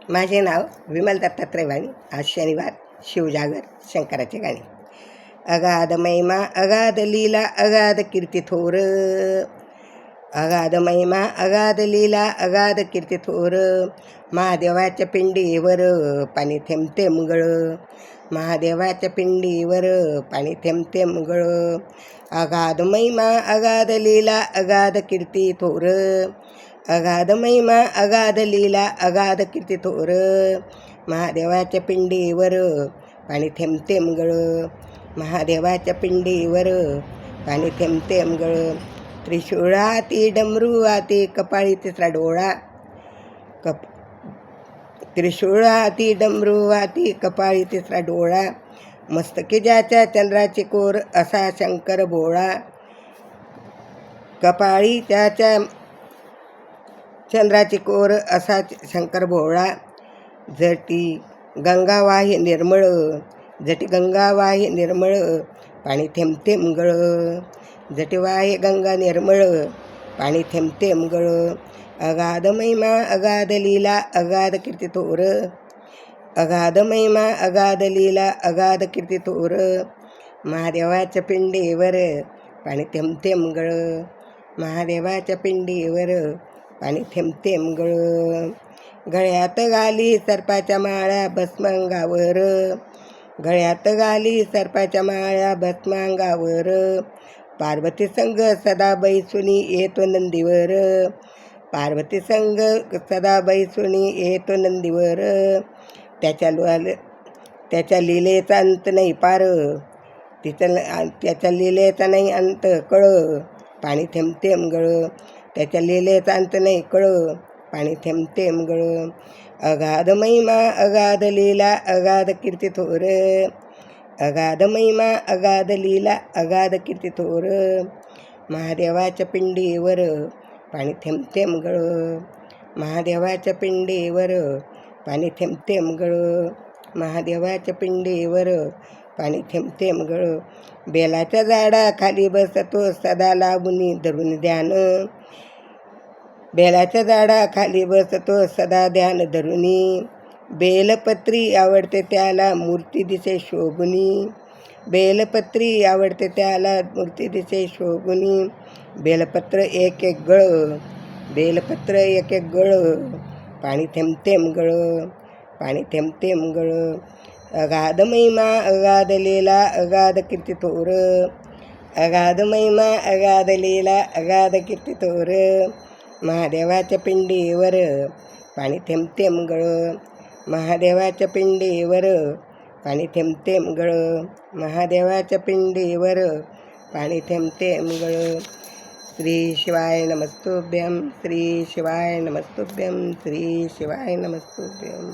माझे नाव विमल दत्तात्रय वाणी. आज शनिवार, शिवजागर, शंकराचे गाणे. अगाध महिमा अगाध लीला अगाध कीर्ती थोर, अगाध महिमा अगाध लीला अगाध कीर्ती थोर. महादेवाच्या पिंडीवर पाणी थेंब थेंब गळ, महादेवाच्या पिंडीवर पाणी थेंब थेंब गळ. अगाध महिमा अगाध लीला अगाध कीर्ती थोर, अगाध महिमा अगाध लीला अगाध कीर्ती थोर. महादेवाच्या पिंडीवर पाणी थेंब थेंब गळ, महादेवाच्या पिंडीवर पाणी थेंब थेंब गळ. त्रिशूळाती डमरू आती कपाळी तिसरा डोळा, त्रिशूळाती डमरू आती कपाळी तिसरा डोळा. मस्तकी ज्याच्या चंद्राची कोर असा शंकर भोळा, कपाळी त्याच्या चंद्राची कोर असा शंकर भोळा. जटी गंगा वाही निर्मळ, जटी गंगा वाही निर्मळ पाणी थेंब थेंब गळ, जटी वाही गंगा निर्मळ पाणी थेंब थेंब गळ. अगाध महिमा अगाध लीला अगाध कीर्ती थोर, अगाध महिमा अगाध लीला अगाध कीर्ती थोर. महादेवाच्या पिंडीवर पाणी थेंब थेंब गळ, महादेवाच्या पिंडीवर पाणी थेंब थेंब गळ. गळ्यात घाली सर्पाच्या माळा भस्मांगावर, गळ्यात घाली सर्पाच्या माळा भस्मांगावर. पार्वती संग सदा बैसुनी येतो नंदीवर, पार्वती संग सदा बैसुनी येतो नंदीवर. त्याच्या लीलेचा अंत नाही पार, त्याच्या लीलेचा नाही अंत कळ, पाणी थेंब थेंब गळ. त्याच्या लीलेचा अंत नाही कळ, पाणी थेंब थेंब गळ. अगाध महिमा अगाध लीला अगाध कीर्ती थोर, अगाध महिमा अगाध लीला अगाध कीर्ती थोर. महादेवाच्या पिंडीवर पाणी थेंब थेंब गळ, महादेवाच्या पिंडीवर पाणी थेंब थेंब गळ, महादेवाच्या पिंडीवर पाणी थेंब थेंब गळ. बेलाच्या झाडाखाली बसतो सदा लावून धरून ध्यान, बेलाच्या झाडाखाली बसतो सदा ध्यान धरुनी. बेलपत्री आवडते त्याला मूर्ती दिसे शोभुनी, बेलपत्री आवडते त्याला मूर्ती दिसे शोभुनी. बेलपत्र एक एक गळ, बेलपत्र एक एक गळ पाणी थेंब थेंब गळ, पाणी थेंब थेंब गळ. अगाध महिमा अगाध लीला अगाध कीर्ती थोर, अगाध महिमा अगाध लीला अगाध कीर्ती थोर. महादेवाच्या पिंडीवर पाणी थेंब थेंब गळ, महादेवाच्या पिंडीवर पाणी थेंब थेंब गळ, महादेवाच्या पिंडीवर पाणी थेंब थेंब गळ. श्री शिवाय नमस्तुभ्यं, श्री शिवाय नमस्तुभ्यं, श्री शिवाय नमस्तुभ्यं.